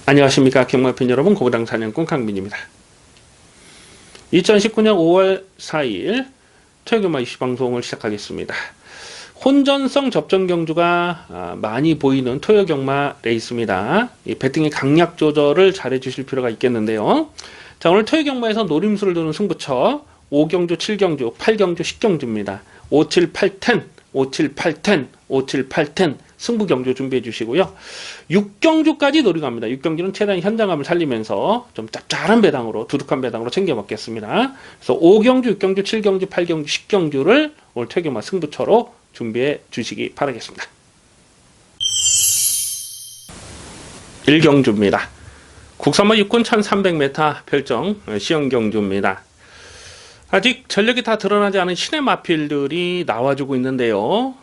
안녕하십니까 경마팬 여러분, 고구당 사냥꾼 강민입니다. 2019년 5월 4일 토요일마 이슈 방송을 시작하겠습니다. 혼전성 접전 경주가 많이 보이는 토요 경마 레이스입니다. 이 배팅의 강약 조절을 잘 해주실 필요가 있겠는데요. 자, 오늘 토요 경마에서 노림수를 두는 승부처 5경주, 7경주, 8경주, 10경주입니다. 5, 7, 8, 10, 5, 7, 8, 10, 5, 7, 8, 10 승부 경주 준비해 주시고요. 6경주까지 노리고 갑니다. 6경주는 최대한 현장감을 살리면서 좀 짭짤한 배당으로, 두둑한 배당으로 챙겨 먹겠습니다. 그래서 5경주, 6경주, 7경주, 8경주, 10경주를 오늘 토요경마 승부처로 준비해 주시기 바라겠습니다. 1경주입니다. 국산마 6군 1300m 별정 시험경주입니다. 아직 전력이 다 드러나지 않은 신의 마필들이 나와주고 있는데요.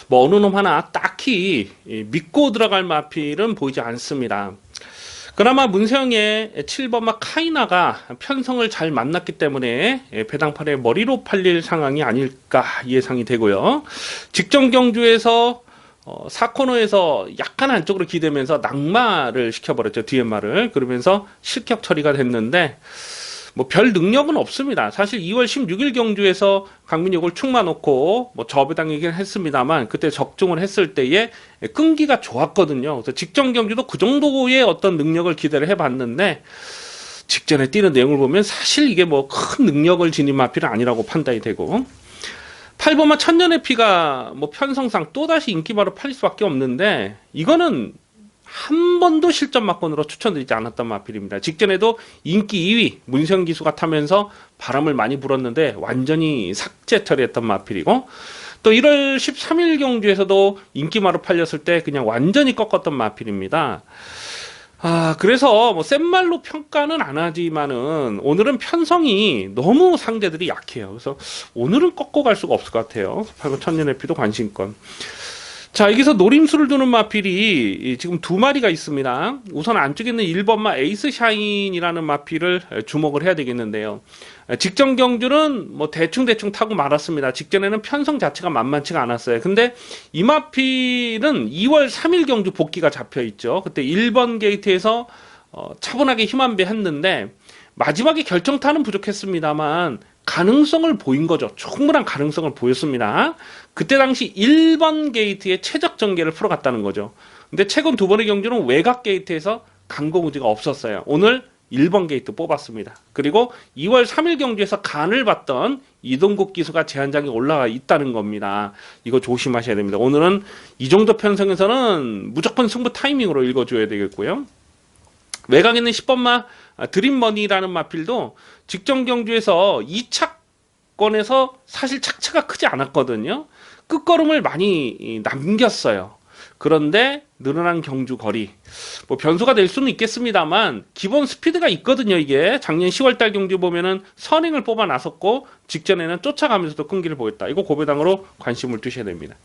뭐 어느 놈 하나 딱히 믿고 들어갈 마필은 보이지 않습니다. 그나마 문세영의 7번마 카이나가 편성을 잘 만났기 때문에 배당판의 머리로 팔릴 상황이 아닐까 예상이 되고요. 직전 경주에서 4코너에서 약간 안쪽으로 기대면서 낙마를 시켜버렸죠. DMR을. 그러면서 실격 처리가 됐는데 뭐 별 능력은 없습니다. 사실 2월 16일 경주에서 강민이 이걸 충마 놓고 뭐 저배당이긴 했습니다만 그때 적중을 했을 때에 끈기가 좋았거든요. 그래서 직전 경주도 그 정도의 어떤 능력을 기대를 해봤는데 직전에 뛰는 내용을 보면 사실 이게 뭐 큰 능력을 지닌 마필은 아니라고 판단이 되고 8번마 천년의 피가 뭐 편성상 또다시 인기마로 팔릴 수밖에 없는데 이거는 한 번도 실전 막건으로 추천드리지 않았던 마필입니다. 직전에도 인기 2위 문세영 기수가 타면서 바람을 많이 불었는데 완전히 삭제 처리했던 마필이고 또 1월 13일 경주에서도 인기마로 팔렸을 때 그냥 완전히 꺾었던 마필입니다. 그래서 뭐 센 말로 평가는 안 하지만은 오늘은 편성이 너무 상대들이 약해요. 그래서 오늘은 꺾고 갈 수가 없을 것 같아요. 8번 천년의 피도 관심권. 자, 여기서 노림수를 두는 마필이 지금 두 마리가 있습니다. 우선 안쪽에 있는 1번마 에이스 샤인이라는 마필을 주목을 해야 되겠는데요. 직전 경주는 뭐 대충 타고 말았습니다. 직전에는 편성 자체가 만만치가 않았어요. 근데 이 마필은 2월 3일 경주 복귀가 잡혀 있죠. 그때 1번 게이트에서 차분하게 힘 한 배 했는데 마지막에 결정타는 부족했습니다만 가능성을 보인 거죠. 충분한 가능성을 보였습니다. 그때 당시 1번 게이트에 최적 전개를 풀어갔다는 거죠. 근데 최근 두 번의 경주는 외곽 게이트에서 강공우지가 없었어요. 오늘 1번 게이트 뽑았습니다. 그리고 2월 3일 경주에서 간을 봤던 이동국 기수가 제한장에 올라가 있다는 겁니다. 이거 조심하셔야 됩니다. 오늘은 이 정도 편성에서는 무조건 승부 타이밍으로 읽어줘야 되겠고요. 외곽에 있는 10번마 드림머니라는 마필도 직전 경주에서 2차권에서 사실 착차가 크지 않았거든요. 끝걸음을 많이 남겼어요. 그런데 늘어난 경주 거리 뭐 변수가 될 수는 있겠습니다만 기본 스피드가 있거든요. 이게 작년 10월달 경주 보면은 선행을 뽑아 나섰고 직전에는 쫓아가면서도 끈기를 보였다. 이거 고배당으로 관심을 두셔야 됩니다.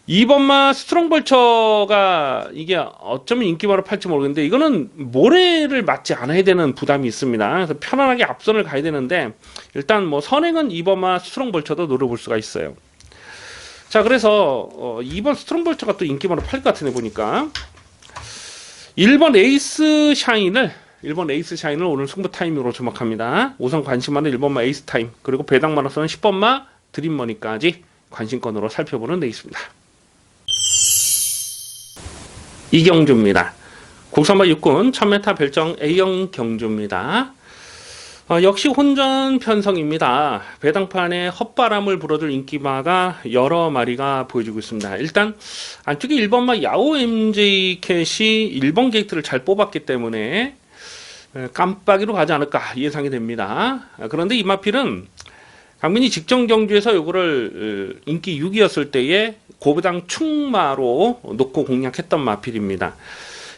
2번마 스트롱벌처가 이게 어쩌면 인기마로 팔지 모르겠는데 이거는 모래를 맞지 않아야 되는 부담이 있습니다. 그래서 편안하게 앞선을 가야 되는데 일단 뭐 선행은 2번마 스트롱벌처도 노려볼 수가 있어요. 자, 그래서 2번 스트롱벌처가 또 인기마로 팔 것 같은데 보니까 1번 에이스 샤인을 오늘 승부 타임으로 주목합니다. 우선 관심하는 1번마 에이스 타임 그리고 배당마로서는 10번마 드림머니까지 관심권으로 살펴보는 레이스입니다. 2경주입니다. 국산마 6군 1000m 별정 A형 경주입니다. 역시 혼전 편성입니다. 배당판에 헛바람을 불어줄 인기마가 여러 마리가 보여주고 있습니다. 일단 안쪽에 1번마 야오 MJ 캣이 1번 게이트를 잘 뽑았기 때문에 깜빡이로 가지 않을까 예상이 됩니다. 그런데 이 마필은 강민이 직전 경주에서 요거를 인기 6위였을 때에 고배당 충마로 놓고 공략했던 마필입니다.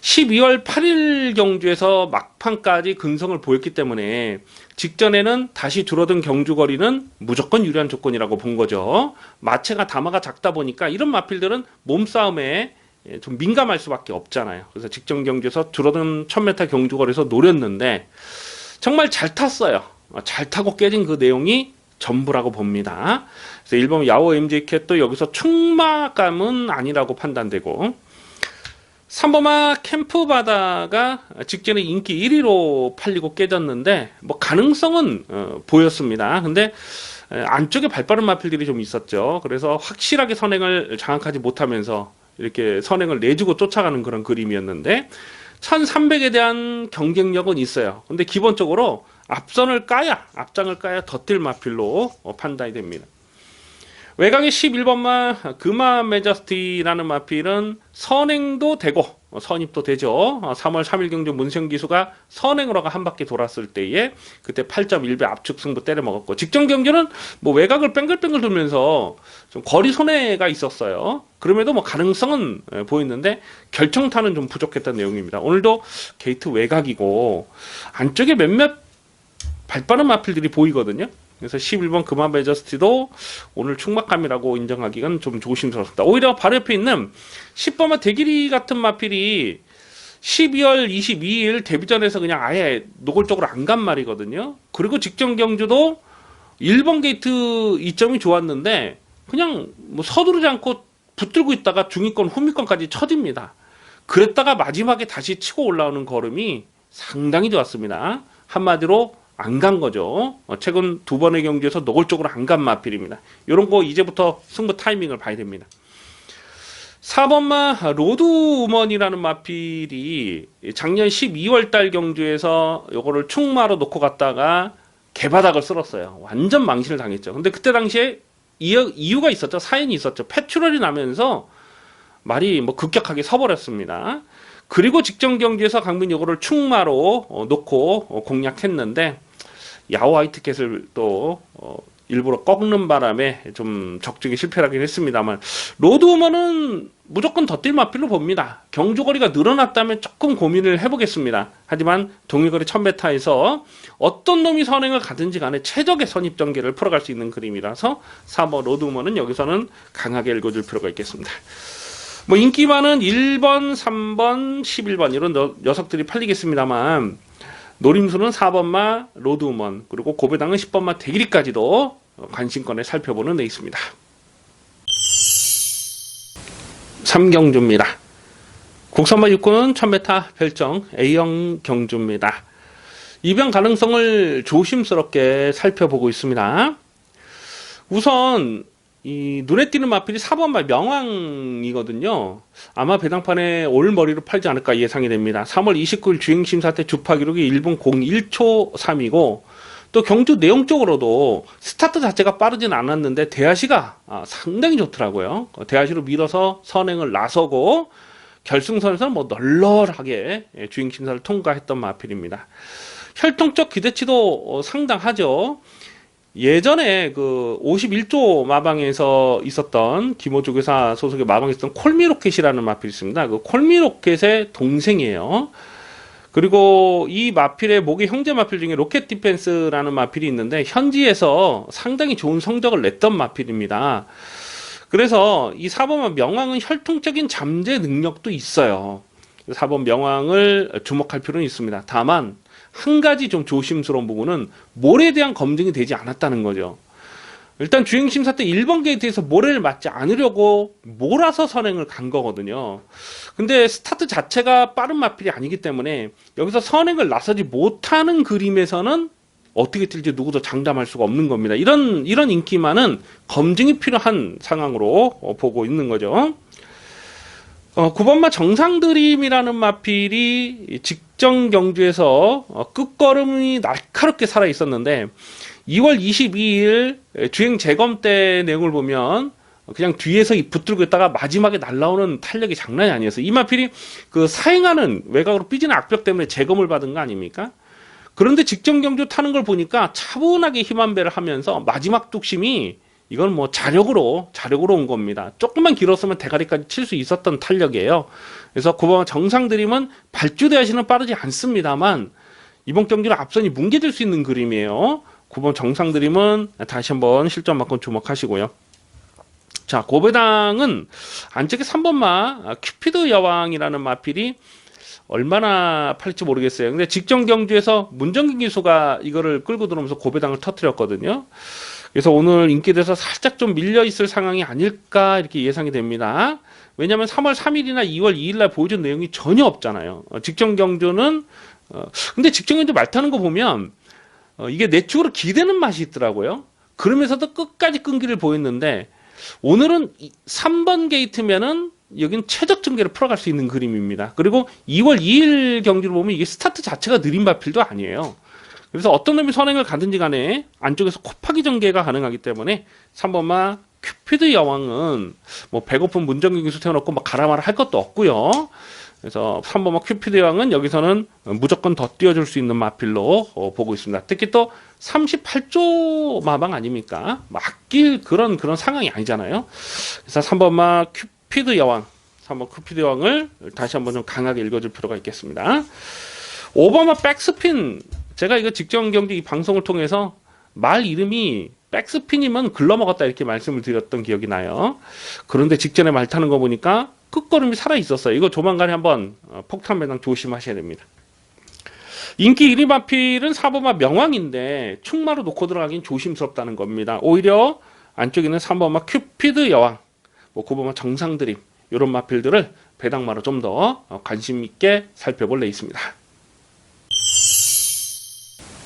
12월 8일 경주에서 막판까지 근성을 보였기 때문에 직전에는 다시 줄어든 경주거리는 무조건 유리한 조건이라고 본 거죠. 마체가 담화가 작다 보니까 이런 마필들은 몸싸움에 좀 민감할 수밖에 없잖아요. 그래서 직전 경주에서 줄어든 1000m 경주거리에서 노렸는데 정말 잘 탔어요. 잘 타고 깨진 그 내용이 전부라고 봅니다. 그래서 1번 야오 MJ 캣도 여기서 충마감은 아니라고 판단되고 3번마 캠프바다가 직전에 인기 1위로 팔리고 깨졌는데 뭐 가능성은 보였습니다. 근데 안쪽에 발빠른 마필들이 좀 있었죠. 그래서 확실하게 선행을 장악하지 못하면서 이렇게 선행을 내주고 쫓아가는 그런 그림이었는데 1300에 대한 경쟁력은 있어요. 근데 기본적으로 앞장을 까야 더 뛸 마필로 판단이 됩니다. 외곽의 11번마 금화 메저스티라는 마필은 선행도 되고 선입도 되죠. 3월 3일 경주 문세영 기수가 선행으로가 한 바퀴 돌았을 때에 그때 8.1배 압축 승부 때려 먹었고, 직전 경주는 뭐 외곽을 뺑글뺑글 돌면서 좀 거리 손해가 있었어요. 그럼에도 뭐 가능성은 보였는데 결정타는 좀 부족했던 내용입니다. 오늘도 게이트 외곽이고 안쪽에 몇몇 발빠른 마필들이 보이거든요. 그래서 11번 금화 메저스티도 오늘 충막감이라고 인정하기는 좀 조심스럽습니다. 오히려 바로 옆에 있는 10번마 대길이 같은 마필이 12월 22일 데뷔전에서 그냥 아예 노골적으로 안 간 말이거든요. 그리고 직전 경주도 1번 게이트 이점이 좋았는데 그냥 뭐 서두르지 않고 붙들고 있다가 중위권 후미권까지 쳐집니다. 그랬다가 마지막에 다시 치고 올라오는 걸음이 상당히 좋았습니다. 한마디로 안 간 거죠. 최근 두 번의 경기에서 노골적으로 안 간 마필입니다. 이런 거 이제부터 승부 타이밍을 봐야 됩니다. 4번마 로드우먼이라는 마필이 작년 12월 달 경주에서 요거를 충마로 놓고 갔다가 개바닥을 쓸었어요. 완전 망신을 당했죠. 근데 그때 당시에 이유가 있었죠. 사연이 있었죠. 패출혈이 나면서 말이 뭐 급격하게 서버렸습니다. 그리고 직전 경기에서 강민 요거를 충마로 놓고 공략했는데 야호 화이트캣을 또 일부러 꺾는 바람에 좀 적중에 실패하긴 했습니다만, 로드우먼은 무조건 더 뛸 마필로 봅니다. 경주거리가 늘어났다면 조금 고민을 해보겠습니다. 하지만 동일거리 1000m에서 어떤 놈이 선행을 가든지 간에 최적의 선입전개를 풀어갈 수 있는 그림이라서 4번 로드우먼은 여기서는 강하게 읽어줄 필요가 있겠습니다. 뭐 인기 많은 1번, 3번, 11번 이런 녀석들이 팔리겠습니다만, 노림수는 4번마 로드우먼, 그리고 고배당은 10번마 대길이까지도 관심권에 살펴보는 데 있습니다. 3경주입니다. 국선마 6구는 1000m 별정 A형 경주입니다. 입양 가능성을 조심스럽게 살펴보고 있습니다. 우선 이 눈에 띄는 마필이 4번마 명왕이거든요. 아마 배당판에 올 머리로 팔지 않을까 예상이 됩니다. 3월 29일 주행심사 때 주파 기록이 1분 01초 3이고 또 경주 내용적으로도 스타트 자체가 빠르진 않았는데 대하시가 상당히 좋더라고요. 대하시로 밀어서 선행을 나서고 결승선에서는 뭐 널널하게 주행심사를 통과했던 마필입니다. 혈통적 기대치도 상당하죠. 예전에 그 51조 마방에서 있었던 김호주 교사 소속의 마방에 있었던 콜미로켓이라는 마필이 있습니다. 그 콜미로켓의 동생이에요. 그리고 이 마필의 목의 형제 마필 중에 로켓 디펜스라는 마필이 있는데 현지에서 상당히 좋은 성적을 냈던 마필입니다. 그래서 이 4번마 명왕은 혈통적인 잠재 능력도 있어요. 4번 명왕을 주목할 필요는 있습니다. 다만 한 가지 좀 조심스러운 부분은 몰에 대한 검증이 되지 않았다는 거죠. 일단 주행심사 때 1번 게이트에서 모래를 맞지 않으려고 몰아서 선행을 간 거거든요. 근데 스타트 자체가 빠른 마필이 아니기 때문에 여기서 선행을 나서지 못하는 그림에서는 어떻게 뛸지 누구도 장담할 수가 없는 겁니다. 이런 인기만은 검증이 필요한 상황으로 보고 있는 거죠. 9번마 정상드림이라는 마필이 직전 경주에서 끝걸음이 날카롭게 살아 있었는데 2월 22일 주행 재검 때 내용을 보면 그냥 뒤에서 붙들고 있다가 마지막에 날라오는 탄력이 장난이 아니었어요. 이 마필이 그 사행하는 외곽으로 삐지는 악벽 때문에 재검을 받은 거 아닙니까? 그런데 직전 경주 타는 걸 보니까 차분하게 힘안배를 하면서 마지막 뚝심이 이건 뭐 자력으로 온 겁니다. 조금만 길었으면 대가리까지 칠 수 있었던 탄력이에요. 그래서 9번 정상드림은 발주대하시는 빠르지 않습니다만 이번 경기는 앞선이 뭉개질 수 있는 그림이에요. 9번 정상드림은 다시 한번 실전만큼 주목하시고요. 자, 고배당은 안쪽에 3번마 큐피드 여왕이라는 마필이 얼마나 팔릴지 모르겠어요. 근데 직전 경주에서 문정긴 기수가 이거를 끌고 들어오면서 고배당을 터뜨렸거든요. 그래서 오늘 인기돼서 살짝 좀 밀려 있을 상황이 아닐까 이렇게 예상이 됩니다. 왜냐하면 3월 3일이나 2월 2일 날 보여준 내용이 전혀 없잖아요. 직전 경주는 근데 직전 경주 말 타는 거 보면 이게 내축으로 기대는 맛이 있더라고요. 그러면서도 끝까지 끈기를 보였는데 오늘은 3번 게이트면은 여긴 최적 전개를 풀어갈 수 있는 그림입니다. 그리고 2월 2일 경기를 보면 이게 스타트 자체가 느린 마필도 아니에요. 그래서 어떤 놈이 선행을 가든지 간에 안쪽에서 코파기 전개가 가능하기 때문에 3번마 큐피드 여왕은 뭐 배고픈 문정기 기수 태워놓고 막 가라마라 할 것도 없고요. 그래서 3번마 큐피드 여왕은 여기서는 무조건 더 띄워줄 수 있는 마필로 보고 있습니다. 특히 또 38조 마방 아닙니까? 아낄 그런 상황이 아니잖아요. 그래서 3번마 큐피드 여왕, 3번 큐피드 여왕을 다시 한번 좀 강하게 읽어줄 필요가 있겠습니다. 5번마 백스핀, 제가 이거 직전 경기 이 방송을 통해서 말 이름이 백스핀이면 글러먹었다 이렇게 말씀을 드렸던 기억이 나요. 그런데 직전에 말 타는 거 보니까 끝걸음이 살아있었어요. 이거 조만간에 한번 폭탄 배당 조심하셔야 됩니다. 인기 1위 마필은 4번마 명왕인데 충마로 놓고 들어가긴 조심스럽다는 겁니다. 오히려 안쪽에 있는 3번마 큐피드 여왕, 뭐 9번마 정상드림 이런 마필들을 배당마로 좀 더 관심 있게 살펴볼 래 있습니다.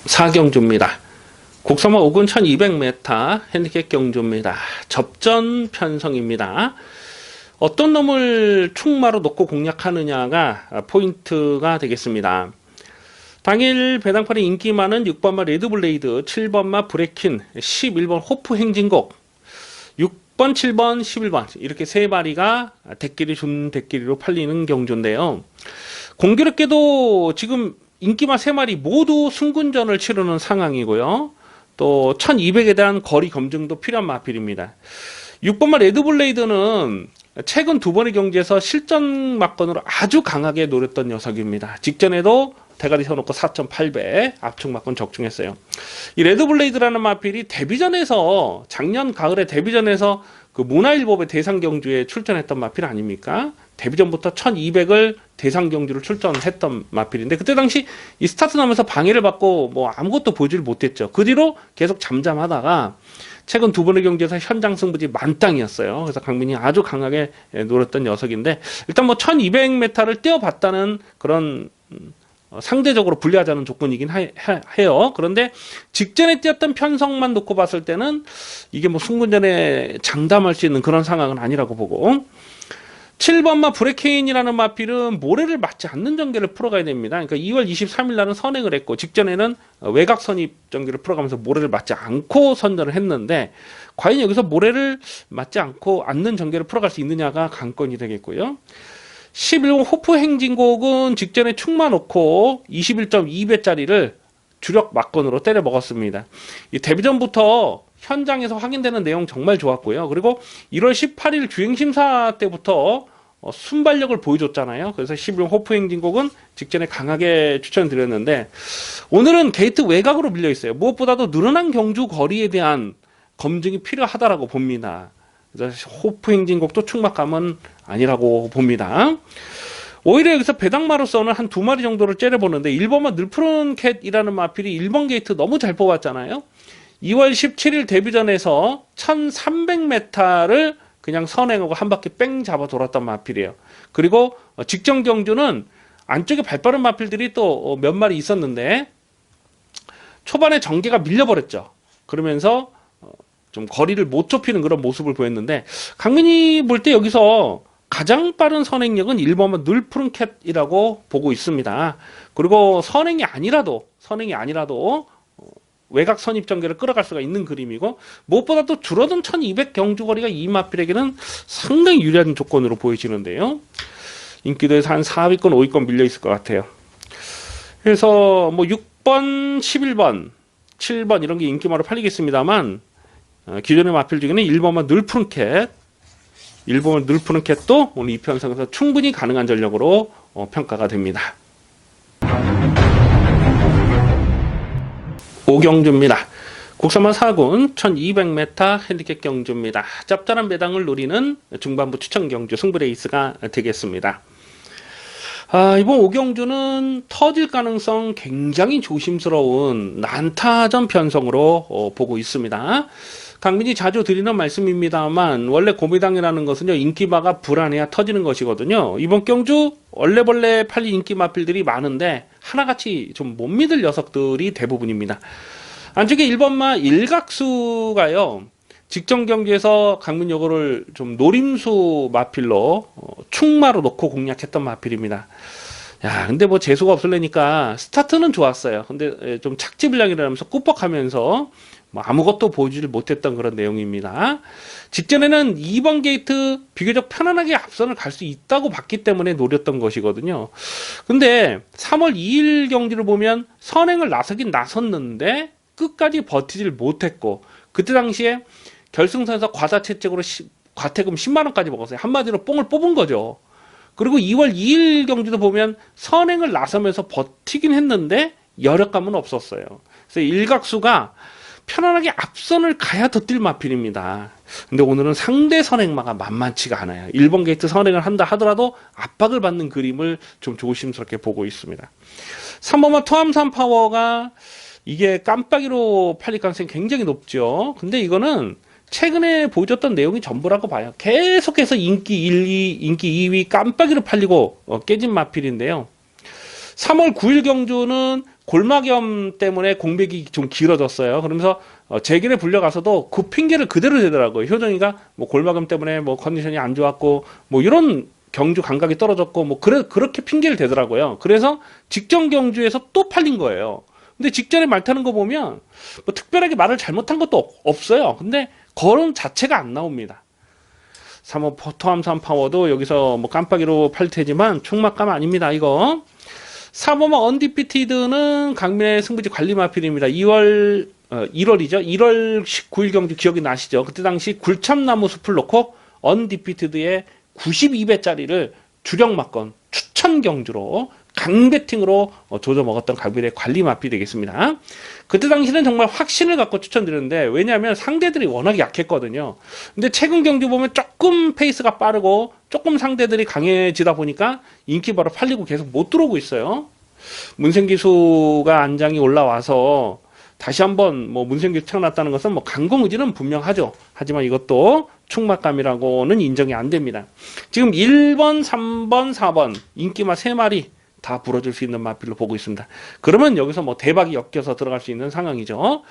4경주입니다. 국삼화 5군 1200m 핸디캡 경주입니다. 접전 편성입니다. 어떤 놈을 충마로 놓고 공략하느냐가 포인트가 되겠습니다. 당일 배당판에 인기 많은 6번마 레드블레이드, 7번마 브레킨, 11번 호프 행진곡, 6번, 7번, 11번 이렇게 세 마리가 대끼리 준 대끼리로 팔리는 경주인데요. 공교롭게도 지금 인기마 3마리 모두 승군전을 치르는 상황이고요. 또 1200에 대한 거리 검증도 필요한 마필입니다. 6번마 레드블레이드는 최근 2번의 경기에서 실전 막건으로 아주 강하게 노렸던 녀석입니다. 직전에도 대가리 세워놓고 4,800 압축 막건 적중했어요. 이 레드블레이드라는 마필이 데뷔전에서 작년 가을에 데뷔전에서 그 문화일보의 대상 경주에 출전했던 마필 아닙니까? 데뷔전부터 1200을 대상 경주로 출전했던 마필인데 그때 당시 이 스타트 나면서 방해를 받고 뭐 아무것도 보여주질 못했죠. 그 뒤로 계속 잠잠하다가 최근 2번의 경기에서 현장 승부지 만땅이었어요. 그래서 강민이 아주 강하게 노렸던 녀석인데 일단 뭐 1200m를 뛰어봤다는 그런 상대적으로 불리하자는 조건이긴 해요. 그런데 직전에 뛰었던 편성만 놓고 봤을 때는 이게 뭐 승군전에 장담할 수 있는 그런 상황은 아니라고 보고 7번마 브레케인이라는 마필은 모래를 맞지 않는 전개를 풀어가야 됩니다. 그러니까 2월 23일 날은 선행을 했고 직전에는 외곽 선입 전개를 풀어가면서 모래를 맞지 않고 선전을 했는데 과연 여기서 모래를 맞지 않는 전개를 풀어갈 수 있느냐가 관건이 되겠고요. 11번 호프 행진곡은 직전에 축마 놓고 21.2배짜리를 주력 막건으로 때려 먹었습니다. 이 데뷔전부터 현장에서 확인되는 내용 정말 좋았고요. 그리고 1월 18일 주행심사 때부터 순발력을 보여줬잖아요. 그래서 11번 호프 행진곡은 직전에 강하게 추천드렸는데 오늘은 게이트 외곽으로 밀려있어요. 무엇보다도 늘어난 경주 거리에 대한 검증이 필요하다라고 봅니다. 그래서 호프 행진곡도 충막감은 아니라고 봅니다. 오히려 여기서 배당마로서는 한 2마리 정도를 째려보는데 1번만 늘푸른 캣이라는 마필이 1번 게이트 너무 잘 뽑았잖아요. 2월 17일 데뷔전에서 1300m를 그냥 선행하고 한 바퀴 뺑 잡아 돌았던 마필이에요. 그리고 직전 경주는 안쪽에 발빠른 마필들이 또 몇 마리 있었는데 초반에 전개가 밀려버렸죠. 그러면서 좀 거리를 못 좁히는 그런 모습을 보였는데 강민이 볼 때 여기서 가장 빠른 선행력은 1번만 늘푸른 캣이라고 보고 있습니다. 그리고 선행이 아니라도 외곽 선입 전개를 끌어갈 수가 있는 그림이고 무엇보다도 줄어든 1200 경주 거리가 이 마필에게는 상당히 유리한 조건으로 보여지는데요. 인기도에서 한 4위권 5위권 밀려 있을 것 같아요. 그래서 뭐 6번 11번 7번 이런 게 인기마로 팔리겠습니다만 기존의 마필 중에는 1번만 늘푸른 캣 1번만 늘푸른 캣도 오늘 이 편성에서 충분히 가능한 전력으로 평가가 됩니다. 5경주입니다. 국삼화 4군 1200m 핸디캡 경주입니다. 짭짤한 배당을 노리는 중반부 추천 경주 승부레이스가 되겠습니다. 이번 오경주는 터질 가능성 굉장히 조심스러운 난타전 편성으로 보고 있습니다. 강민이 자주 드리는 말씀입니다만 원래 고배당이라는 것은요 인기마가 불안해야 터지는 것이거든요. 이번 경주 얼레벌레 팔린 인기 마필들이 많은데 하나같이 좀 못 믿을 녀석들이 대부분입니다. 안쪽에 1번마 일각수가요 직전 경기에서 강민 요거를 좀 노림수 마필로 충마로 놓고 공략했던 마필입니다. 야, 근데 뭐 재수가 없을래니까 스타트는 좋았어요. 근데 좀 착지불량이라면서 꾸벅하면서 뭐 아무것도 보여주지 못했던 그런 내용입니다. 직전에는 2번 게이트 비교적 편안하게 앞선을 갈 수 있다고 봤기 때문에 노렸던 것이거든요. 근데 3월 2일 경기를 보면 선행을 나서긴 나섰는데 끝까지 버티질 못했고 그때 당시에 결승선에서 과다채택으로 과태금 10만원까지 먹었어요. 한마디로 뽕을 뽑은 거죠. 그리고 2월 2일 경기도 보면 선행을 나서면서 버티긴 했는데 여력감은 없었어요. 그래서 일각수가 편안하게 앞선을 가야 더 뛸 마필입니다. 근데 오늘은 상대 선행마가 만만치가 않아요. 1번 게이트 선행을 한다 하더라도 압박을 받는 그림을 좀 조심스럽게 보고 있습니다. 3번마 토암산 파워가 이게 깜빡이로 팔릴 가능성이 굉장히 높죠. 근데 이거는 최근에 보여줬던 내용이 전부라고 봐요. 계속해서 인기 1, 2, 인기 2위 깜빡이로 팔리고 깨진 마필인데요. 3월 9일 경주는 골마겸 때문에 공백이 좀 길어졌어요. 그러면서 재길에 불려가서도 그 핑계를 그대로 대더라고요. 효정이가 뭐 골마겸 때문에 뭐 컨디션이 안 좋았고 뭐 이런 경주 감각이 떨어졌고 뭐 그렇게 핑계를 대더라고요. 그래서 직전 경주에서 또 팔린 거예요. 근데 직전에 말 타는 거 보면 뭐 특별하게 말을 잘못한 것도 없어요. 근데 걸음 자체가 안 나옵니다. 3호 토암산 파워도 여기서 뭐 깜빡이로 팔 테지만 총막감 아닙니다. 이거 3호마 언디피티드는 강민의 승부지 관리 마필입니다. 1월이죠. 1월 19일 경주 기억이 나시죠? 그때 당시 굴참나무 숲을 놓고 언디피티드의 92배짜리를 주력 막건 추천 경주로 강배팅으로 조져 먹었던 강민의 관리 마필이 되겠습니다. 그때 당시는 정말 확신을 갖고 추천드렸는데 왜냐하면 상대들이 워낙 약했거든요. 근데 최근 경주 보면 조금 페이스가 빠르고 조금 상대들이 강해지다 보니까 인기 바로 팔리고 계속 못 들어오고 있어요. 문생기수가 안장이 올라와서 다시 한번 뭐 문생기수 태어났다는 것은 뭐 강공의지는 분명하죠. 하지만 이것도 충막감이라고는 인정이 안 됩니다. 지금 1번, 3번, 4번 인기마 3마리 다 불어줄 수 있는 마필로 보고 있습니다. 그러면 여기서 뭐 대박이 엮여서 들어갈 수 있는 상황이죠.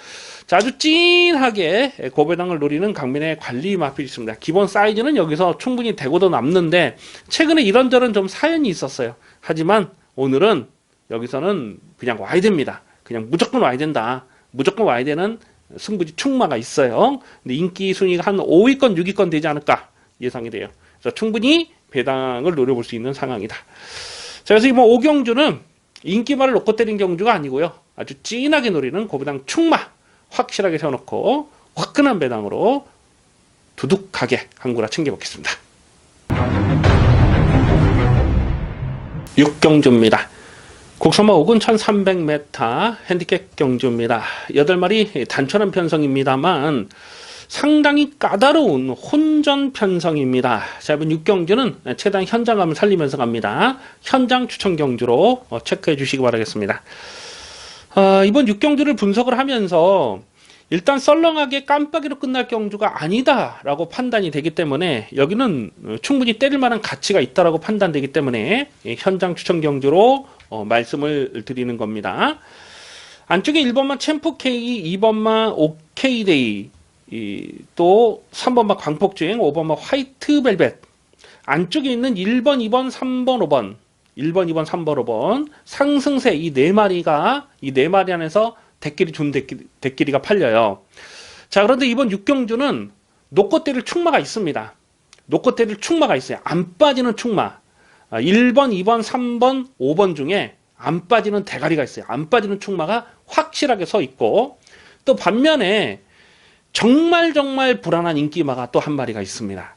자, 아주 찐하게 고배당을 노리는 강민의 관리 마필이 있습니다. 기본 사이즈는 여기서 충분히 되고도 남는데 최근에 이런저런 좀 사연이 있었어요. 하지만 오늘은 여기서는 그냥 와야 됩니다. 그냥 무조건 와야 된다. 무조건 와야 되는 승부지 충마가 있어요. 근데 인기 순위가 한 5위권, 6위권 되지 않을까 예상이 돼요. 그래서 충분히 배당을 노려볼 수 있는 상황이다. 자, 그래서 이번 오경주는 인기말을 놓고 때린 경주가 아니고요. 아주 찐하게 노리는 고배당 충마 확실하게 세워놓고 화끈한 배당으로 두둑하게 한 구라 챙겨먹겠습니다. 6경주입니다. 국선마 5군 1300m 핸디캡 경주입니다. 8마리 단촐한 편성입니다만 상당히 까다로운 혼전 편성입니다. 자, 이번 6경주는 최대한 현장감을 살리면서 갑니다. 현장 추천 경주로 체크해 주시기 바라겠습니다. 이번 6경주를 분석을 하면서 일단 썰렁하게 깜빡이로 끝날 경주가 아니다라고 판단이 되기 때문에 여기는 충분히 때릴 만한 가치가 있다라고 판단되기 때문에 현장 추천 경주로 말씀을 드리는 겁니다. 안쪽에 1번마 챔프 K, 2번마 OK데이, 또 3번마 광폭주행, 5번마 화이트 벨벳, 안쪽에 있는 1번, 2번, 3번, 5번, 1번, 2번, 3번, 5번 상승세 이 4마리가 이 4마리 안에서 대끼리 준 대끼리가 팔려요. 자, 그런데 이번 6경주는 놓고 때릴 충마가 있습니다. 놓고 때릴 충마가 있어요. 안 빠지는 충마. 1번, 2번, 3번, 5번 중에 안 빠지는 대가리가 있어요. 안 빠지는 충마가 확실하게 서 있고 또 반면에 정말 불안한 인기마가 또 한 마리가 있습니다.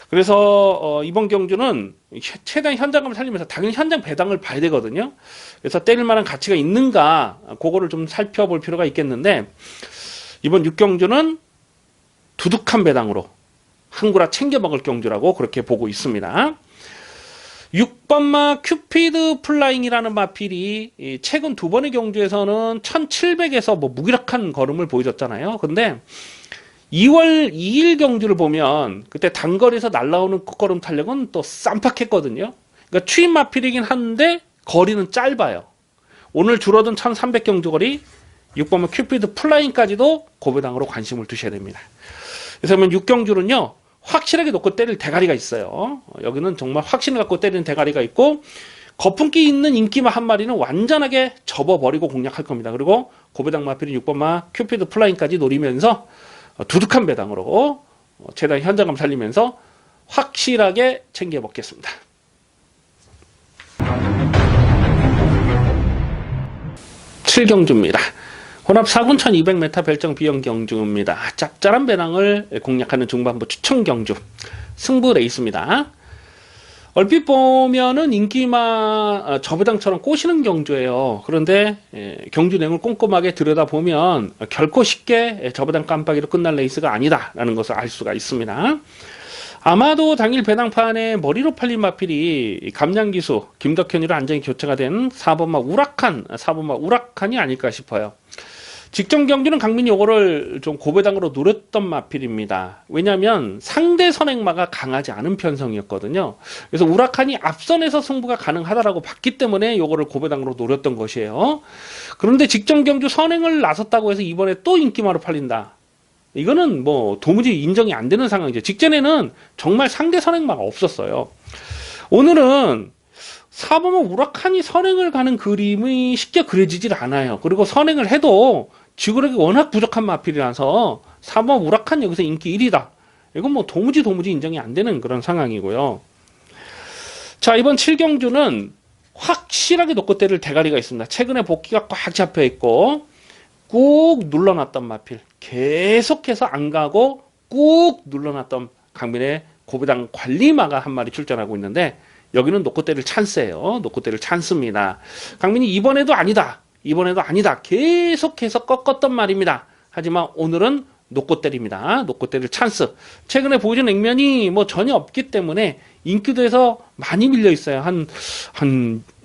그래서 이번 경주는 최대한 현장감을 살리면서 당연히 현장 배당을 봐야 되거든요. 그래서 때릴 만한 가치가 있는가 그거를 좀 살펴볼 필요가 있겠는데 이번 6경주는 두둑한 배당으로 한 구라 챙겨 먹을 경주라고 그렇게 보고 있습니다. 6번마 큐피드 플라잉이라는 마필이 최근 두 번의 경주에서는 1700에서 뭐 무기력한 걸음을 보여줬잖아요. 근데 2월 2일 경주를 보면 그때 단거리에서 날라오는 콧걸음 탄력은 또 쌈박했거든요. 그러니까 추임 마필이긴 한데 거리는 짧아요. 오늘 줄어든 1300 경주거리 6번마 큐피드 플라잉까지도 고배당으로 관심을 두셔야 됩니다. 그래서 6경주는요. 확실하게 놓고 때릴 대가리가 있어요. 여기는 정말 확신을 갖고 때리는 대가리가 있고 거품기 있는 인기마 한 마리는 완전하게 접어버리고 공략할 겁니다. 그리고 고배당 마필인 6번마 큐피드 플라잉까지 노리면서 두둑한 배당으로 최대한 현장감 살리면서 확실하게 챙겨 먹겠습니다. 칠경주입니다. 혼합 4군 1200m 별정 비영 경주입니다. 짭짤한 배당을 공략하는 중반부 추천 경주 승부 레이스입니다. 얼핏 보면은 인기마 저배당처럼 꼬시는 경주예요. 그런데 경주 내용을 꼼꼼하게 들여다보면 결코 쉽게 저배당 깜빡이로 끝날 레이스가 아니다라는 것을 알 수가 있습니다. 아마도 당일 배당판에 머리로 팔린 마필이 감량기수 김덕현이로 안정이 교체가 된 4번마 우락한이 아닐까 싶어요. 직전 경주는 강민이 요거를 좀 고배당으로 노렸던 마필입니다. 왜냐하면 상대 선행마가 강하지 않은 편성이었거든요. 그래서 우라칸이 앞선에서 승부가 가능하다라고 봤기 때문에 요거를 고배당으로 노렸던 것이에요. 그런데 직전 경주 선행을 나섰다고 해서 이번에 또 인기마로 팔린다. 이거는 뭐 도무지 인정이 안 되는 상황이죠. 직전에는 정말 상대 선행마가 없었어요. 오늘은 4번마 우라칸이 선행을 가는 그림이 쉽게 그려지질 않아요. 그리고 선행을 해도 지구력이 워낙 부족한 마필이라서 4번 우라칸 여기서 인기 1위다. 이건 뭐 도무지 인정이 안 되는 그런 상황이고요. 자, 이번 7경주는 확실하게 놓고 때릴 대가리가 있습니다. 최근에 복귀가 꽉 잡혀 있고 꾹 눌러놨던 마필. 계속해서 안 가고 꾹 눌러놨던 강민의 고배당 관리마가 한 마리 출전하고 있는데 여기는 놓고 때릴 찬스예요. 놓고 때릴 찬스입니다. 강민이 이번에도 아니다. 계속해서 꺾었던 말입니다. 하지만 오늘은 놓고 때립니다. 놓고 때릴 찬스. 최근에 보여준 액면이 뭐 전혀 없기 때문에 인기도에서 많이 밀려 있어요. 한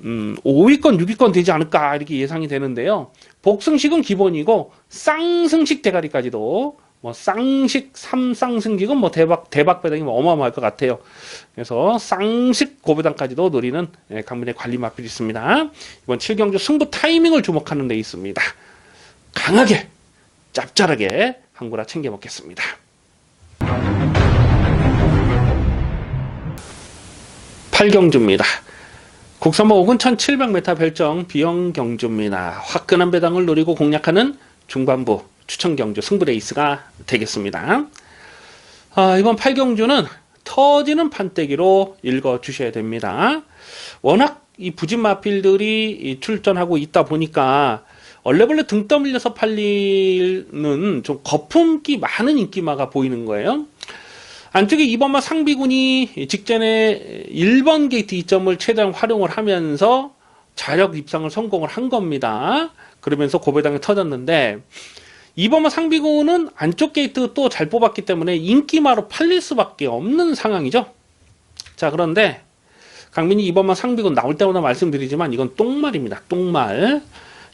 5위권, 6위권 되지 않을까 이렇게 예상이 되는데요. 복승식은 기본이고 쌍승식 대가리까지도 뭐 쌍식 3쌍승식은 뭐 대박 배당이 뭐 어마어마할 것 같아요. 그래서 쌍식 고배당까지도 노리는 강민의 관리 마필이 있습니다. 이번 7경주 승부 타이밍을 주목하는 데 있습니다. 강하게 짭짤하게 한구라 챙겨 먹겠습니다. 8경주입니다. 국산모 5군 1700m 별정 비영 경주입니다. 화끈한 배당을 노리고 공략하는 중반부 추천 경주 승부 레이스가 되겠습니다. 이번 8경주는 터지는 판때기로 읽어주셔야 됩니다. 워낙 이 부진 마필들이 출전하고 있다 보니까 얼레벌레 등 떠밀려서 팔리는 좀 거품기 많은 인기마가 보이는 거예요. 안쪽에 2번마 상비군이 직전에 1번 게이트 2점을 최대한 활용을 하면서 자력 입상을 성공을 한 겁니다. 그러면서 고배당이 터졌는데 2번마 상비군은 안쪽 게이트 또 잘 뽑았기 때문에 인기마로 팔릴 수밖에 없는 상황이죠. 자, 그런데 강민이 2번마 상비군 나올 때마다 말씀드리지만 이건 똥말입니다. 똥말.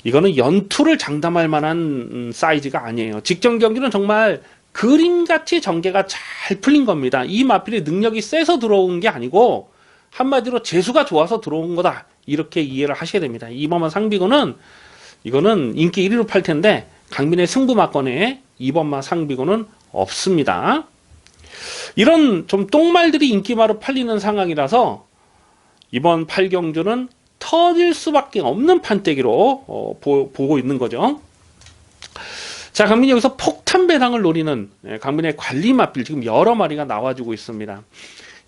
이거는 연투를 장담할 만한 사이즈가 아니에요. 직전 경기는 정말 그림같이 전개가 잘 풀린 겁니다. 이 마필의 능력이 세서 들어온 게 아니고 한마디로 재수가 좋아서 들어온 거다. 이렇게 이해를 하셔야 됩니다. 2번마 상비군은 이거는 인기 1위로 팔 텐데 강민의 승부 막건에 2번마 상비군은 없습니다. 이런 좀 똥말들이 인기마로 팔리는 상황이라서 이번 8경주는 터질 수밖에 없는 판때기로 보고 있는 거죠. 자, 강민이 여기서 폭탄 배당을 노리는 강민의 관리 마필 지금 여러 마리가 나와주고 있습니다.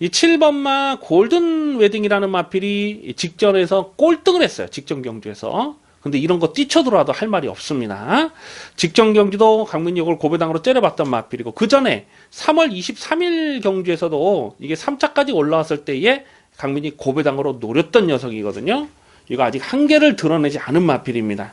이 7번마 골든 웨딩이라는 마필이 직전에서 꼴등을 했어요. 직전 경주에서. 근데 이런 거 뛰쳐들어와도 할 말이 없습니다. 직전 경주도 강민이 이걸 고배당으로 째려봤던 마필이고 그 전에 3월 23일 경주에서도 이게 3차까지 올라왔을 때에 강민이 고배당으로 노렸던 녀석이거든요. 이거 아직 한계를 드러내지 않은 마필입니다.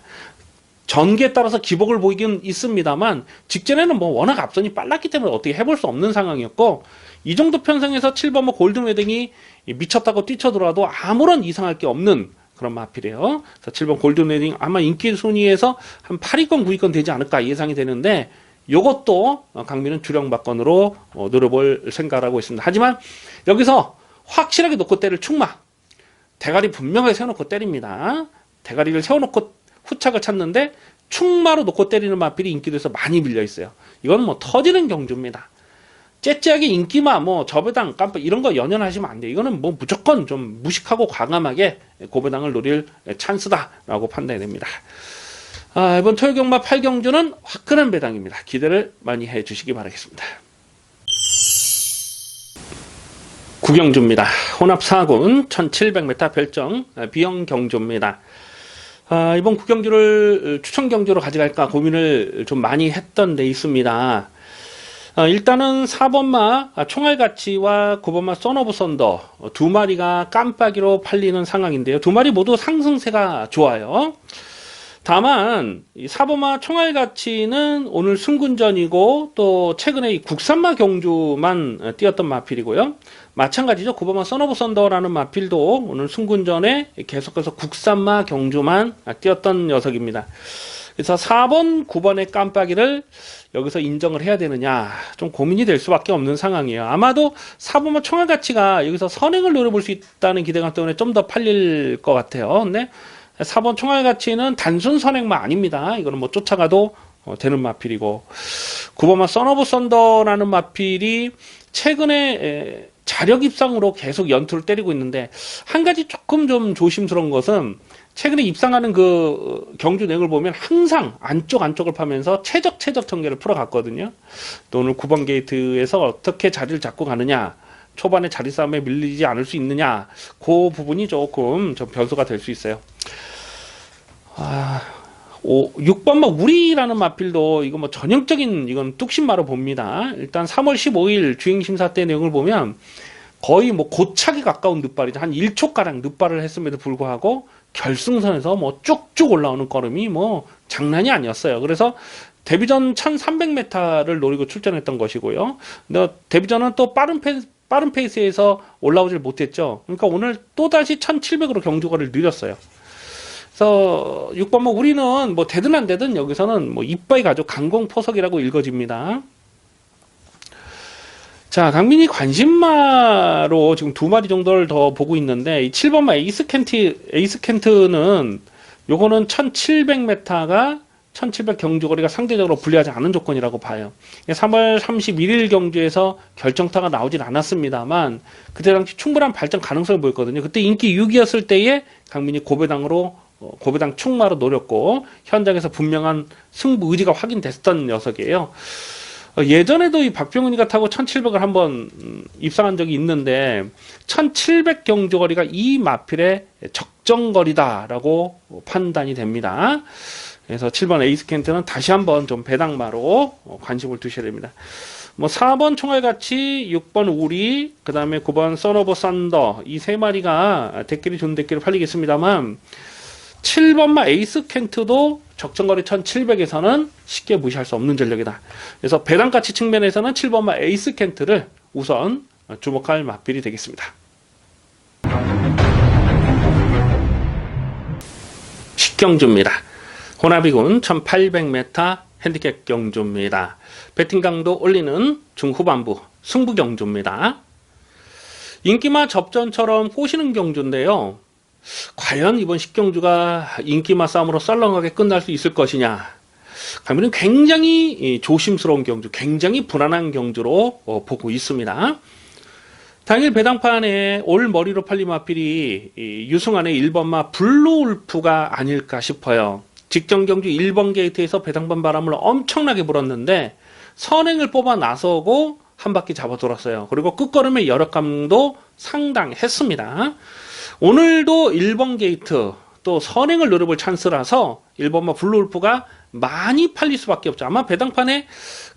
전기에 따라서 기복을 보이긴 있습니다만 직전에는 뭐 워낙 앞선이 빨랐기 때문에 어떻게 해볼 수 없는 상황이었고 이 정도 편성에서 7번마 골든 웨딩이 미쳤다고 뛰쳐들어와도 아무런 이상할 게 없는 그런 마필이에요. 그래서 7번 골든 웨딩 아마 인기 순위에서 한 8위권 9위권 되지 않을까 예상이 되는데, 요것도 강민은 주력마건으로 노려볼 생각을 하고 있습니다. 하지만 여기서 확실하게 놓고 때릴 충마, 대가리 분명하게 세워놓고 때립니다. 대가리를 세워놓고 후착을 찾는데 충마로 놓고 때리는 마필이 인기도에서 많이 밀려 있어요. 이건 뭐 터지는 경주입니다. 째째하게 인기마, 뭐 저배당, 깜빡 이런 거 연연하시면 안 돼요. 이거는 뭐 무조건 좀 무식하고 과감하게 고배당을 노릴 찬스다라고 판단이 됩니다. 이번 토요경마 8경주는 화끈한 배당입니다. 기대를 많이 해주시기 바라겠습니다. 9경주입니다. 혼합 4군 1700m 별정 B형 경주입니다. 이번 9경주를 추천 경주로 가져갈까 고민을 좀 많이 했던 데 있습니다. 일단은 4번마 총알가치와 9번마 썬오브 썬더 두 마리가 깜빡이로 팔리는 상황인데요. 두 마리 모두 상승세가 좋아요. 다만 이 4번마 총알가치는 오늘 승군전이고 또 최근에 이 국산마 경주만 뛰었던 마필이고요. 마찬가지죠. 9번마 썬오브 썬더라는 마필도 오늘 승군전에 계속해서 국산마 경주만 뛰었던 녀석입니다. 그래서 4번, 9번의 깜빡이를 여기서 인정을 해야 되느냐 좀 고민이 될 수밖에 없는 상황이에요. 아마도 4번마 총알가치가 여기서 선행을 노려볼 수 있다는 기대감 때문에 좀 더 팔릴 것 같아요. 근데 4번 총알가치는 단순 선행만 아닙니다. 이거는 뭐 쫓아가도 되는 마필이고, 9번마 썬오브 썬더라는 마필이 최근에 자력 입상으로 계속 연투를 때리고 있는데, 한 가지 조금 좀 조심스러운 것은 최근에 입상하는 그 경주 내용을 보면 항상 안쪽을 파면서 최적 전개를 풀어갔거든요. 또 오늘 9번 게이트에서 어떻게 자리를 잡고 가느냐, 초반에 자리 싸움에 밀리지 않을 수 있느냐, 그 부분이 조금 좀 변수가 될 수 있어요. 6번마 우리라는 마필도 이거 뭐 전형적인 이건 뚝심마로 봅니다. 일단 3월 15일 주행심사 때 내용을 보면 거의 뭐 고착에 가까운 늑발이죠. 한 1초가량 늑발을 했음에도 불구하고 결승선에서 뭐 쭉쭉 올라오는 걸음이 뭐 장난이 아니었어요. 그래서 데뷔전 1300m를 노리고 출전했던 것이고요. 근데 데뷔전은 또 빠른 페이스에서 올라오질 못했죠. 그러니까 오늘 또다시 1700으로 경주거리를 늘렸어요. 그래서 6번마 우리는 뭐 되든 안 되든 여기서는 뭐 이빠이 가족 강공포석이라고 읽어집니다. 자, 강민이 관심마로 지금 두 마리 정도를 더 보고 있는데, 이 7번마 에이스켄트는 요거는 1700m가 1700 경주거리가 상대적으로 불리하지 않은 조건이라고 봐요. 3월 31일 경주에서 결정타가 나오진 않았습니다만 그때 당시 충분한 발전 가능성을 보였거든요. 그때 인기 6위였을 때에 강민이 고배당 충마로 노렸고 현장에서 분명한 승부 의지가 확인됐던 녀석이에요. 예전에도 이 박병훈이가 타고 1700을 한번 입상한 적이 있는데 1700 경주거리가 이 마필의 적정거리다라고 판단이 됩니다. 그래서 7번 에이스켄트는 다시 한번 좀 배당마로 관심을 두셔야 됩니다. 뭐 4번 총알가치, 6번 우리, 그 다음에 9번 썬오브 썬더 이 세 마리가 대끼리 좋은 대끼리 팔리겠습니다만 7번마 에이스켄트도 적정거리 1700에서는 쉽게 무시할 수 없는 전력이다. 그래서 배당가치 측면에서는 7번마 에이스켄트를 우선 주목할 마필이 되겠습니다. 10경주입니다. 호나비군 1800m 핸디캡 경주입니다. 배팅 강도 올리는 중후반부 승부 경주입니다. 인기마 접전처럼 꼬시는 경주인데요. 과연 이번 10경주가 인기마 싸움으로 썰렁하게 끝날 수 있을 것이냐. 강민은 굉장히 조심스러운 경주, 굉장히 불안한 경주로 보고 있습니다. 당일 배당판에 올 머리로 팔린 마필이 유승환의 1번마 블루울프가 아닐까 싶어요. 직전 경주 1번 게이트에서 배당판 바람을 엄청나게 불었는데 선행을 뽑아 나서고 한 바퀴 잡아 돌았어요. 그리고 끝걸음의 여력감도 상당했습니다. 오늘도 1번 게이트 또 선행을 노려볼 찬스라서 1번마 블루울프가 많이 팔릴 수밖에 없죠. 아마 배당판에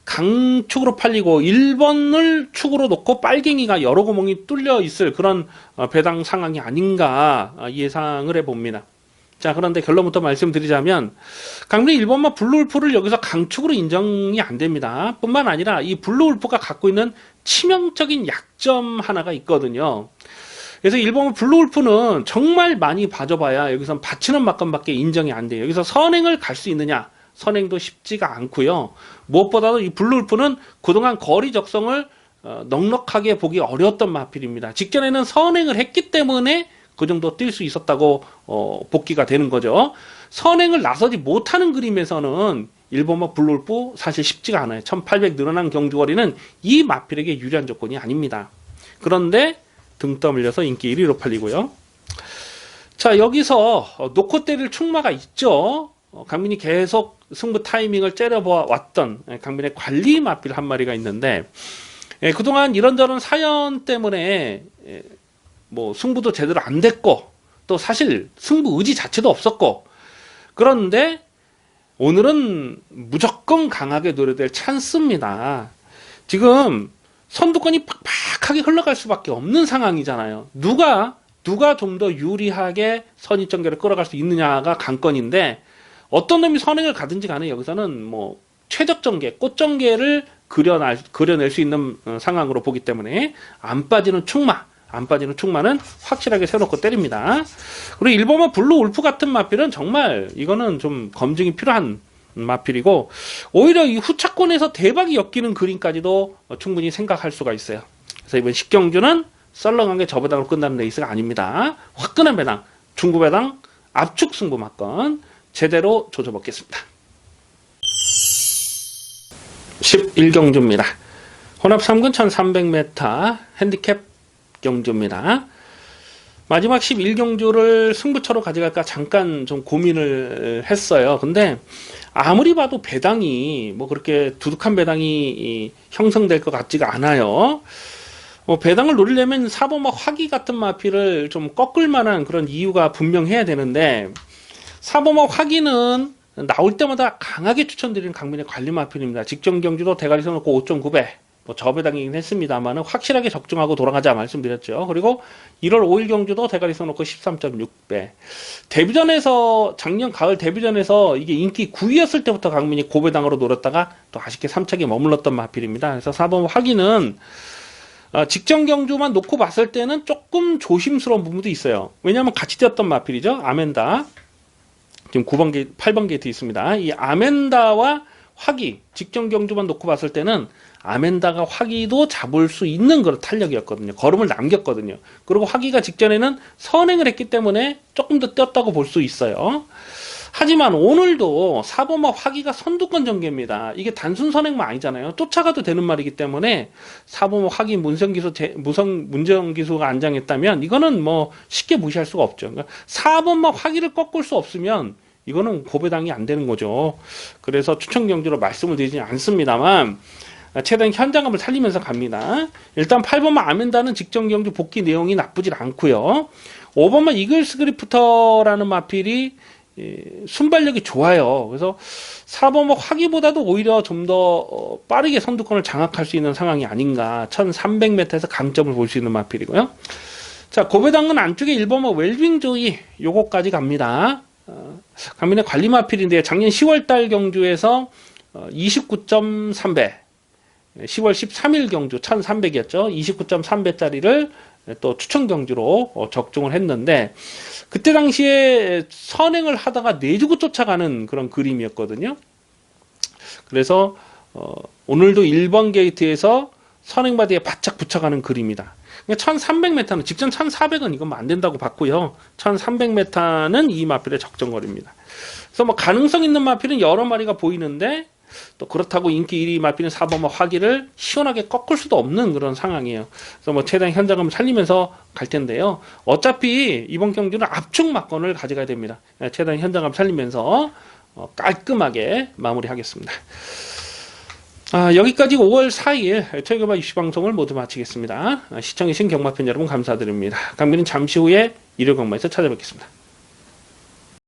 강축으로 팔리고 1번을 축으로 놓고 빨갱이가 여러 구멍이 뚫려 있을 그런 배당 상황이 아닌가 예상을 해봅니다. 자, 그런데 결론부터 말씀드리자면 강민이 1번마 블루울프를 여기서 강축으로 인정이 안 됩니다. 뿐만 아니라 이 블루울프가 갖고 있는 치명적인 약점 하나가 있거든요. 그래서 일본 블루울프는 정말 많이 봐줘봐야 여기서 받치는 막건밖에 인정이 안 돼요. 여기서 선행을 갈 수 있느냐? 선행도 쉽지가 않고요. 무엇보다도 이 블루울프는 그동안 거리 적성을 넉넉하게 보기 어려웠던 마필입니다. 직전에는 선행을 했기 때문에 그 정도 뛸 수 있었다고 복귀가 되는 거죠. 선행을 나서지 못하는 그림에서는 일본마 블루울프 사실 쉽지가 않아요. 1800 늘어난 경주거리는 이 마필에게 유리한 조건이 아닙니다. 그런데 등 떠밀려서 인기 1위로 팔리고요. 자, 여기서 놓고 때릴 충마가 있죠. 강민이 계속 승부 타이밍을 째려보았던 강민의 관리 마필 한 마리가 있는데, 그동안 이런저런 사연 때문에 뭐 승부도 제대로 안 됐고, 또 사실 승부 의지 자체도 없었고, 그런데 오늘은 무조건 강하게 노려될 찬스입니다. 지금 선두권이 팍팍하게 흘러갈 수밖에 없는 상황이잖아요. 누가 좀 더 유리하게 선입전개를 끌어갈 수 있느냐가 관건인데, 어떤 놈이 선행을 가든지 간에 여기서는 뭐 최적전개, 꽃전개를 그려낼 수 있는 상황으로 보기 때문에 안 빠지는 충마는 확실하게 세워놓고 때립니다. 그리고 일본마 블루 울프 같은 마필은 정말 이거는 좀 검증이 필요한 마필이고, 오히려 이 후차권에서 대박이 엮이는 그림까지도 충분히 생각할 수가 있어요. 그래서 이번 10경주는 썰렁하게 저배당으로 끝나는 레이스가 아닙니다. 화끈한 배당, 중구 배당, 압축 승부 막건 제대로 조져먹겠습니다. 11경주입니다. 혼합 3군 1300m 핸디캡 경주입니다. 마지막 11경주를 승부처로 가져갈까 잠깐 좀 고민을 했어요. 근데 아무리 봐도 배당이 뭐 그렇게 두둑한 배당이 형성될 것 같지가 않아요. 배당을 노리려면 4번마 화기 같은 마필을 좀 꺾을 만한 그런 이유가 분명해야 되는데, 4번마 화기는 나올 때마다 강하게 추천드리는 강민의 관리 마필입니다. 직전 경주도 대가리 서놓고 5.9배, 뭐 저배당이긴 했습니다만 확실하게 적중하고 돌아가자 말씀드렸죠. 그리고 1월 5일 경주도 대가리 서놓고 13.6배. 데뷔전에서, 작년 가을 데뷔전에서 이게 인기 9위였을 때부터 강민이 고배당으로 노렸다가 또 아쉽게 3차기에 머물렀던 마필입니다. 그래서 4번 화기는 직전 경주만 놓고 봤을 때는 조금 조심스러운 부분도 있어요. 왜냐하면 같이 뛰었던 마필이죠. 아멘다. 지금 9번 게이트, 8번 게이트 있습니다. 이 아멘다와 화기, 직전 경주만 놓고 봤을 때는 아멘다가 화기도 잡을 수 있는 그런 탄력이었거든요. 걸음을 남겼거든요. 그리고 화기가 직전에는 선행을 했기 때문에 조금 더 뛰었다고 볼 수 있어요. 하지만 오늘도 4번마 화기가 선두권 전개입니다. 이게 단순 선행만 아니잖아요. 쫓아가도 되는 말이기 때문에 4번마 화기 문정기수가 안장했다면 이거는 뭐 쉽게 무시할 수가 없죠. 그러니까 4번마 화기를 꺾을 수 없으면 이거는 고배당이 안 되는 거죠. 그래서 추천 경주로 말씀을 드리지 않습니다만 최대한 현장감을 살리면서 갑니다. 일단 8번마 아멘다는 직전 경주 복귀 내용이 나쁘질 않고요. 5번마 이글스그리프터라는 마필이 순발력이 좋아요. 그래서 4번마 화기보다도 오히려 좀 더 빠르게 선두권을 장악할 수 있는 상황이 아닌가. 1300m에서 강점을 볼 수 있는 마필이고요. 자, 고배당은 안쪽에 1번마 웰빙조이 요거까지 갑니다. 강민의 관리 마필인데 작년 10월달 경주에서 29.3배, 10월 13일 경주 1300이었죠. 29.3배짜리를 또 추천 경주로 적중을 했는데, 그때 당시에 선행을 하다가 내주고 쫓아가는 그런 그림이었거든요. 그래서 오늘도 1번 게이트에서 선행바디에 바짝 붙여가는 그림이다. 1300m는, 직전 1400은 이건 안 된다고 봤고요. 1300m는 이 마필의 적정거리입니다. 그래서 뭐 가능성 있는 마필은 여러 마리가 보이는데, 또 그렇다고 인기 1위 마필은 4번마 화기를 시원하게 꺾을 수도 없는 그런 상황이에요. 그래서 뭐 최대한 현장감을 살리면서 갈 텐데요. 어차피 이번 경주는 압축 막건을 가져가야 됩니다. 최대한 현장감 살리면서 깔끔하게 마무리하겠습니다. 여기까지 5월 4일 최경마 입시 방송을 모두 마치겠습니다. 시청해주신 경마팬 여러분 감사드립니다. 강민은 잠시 후에 일요 경마에서 찾아뵙겠습니다.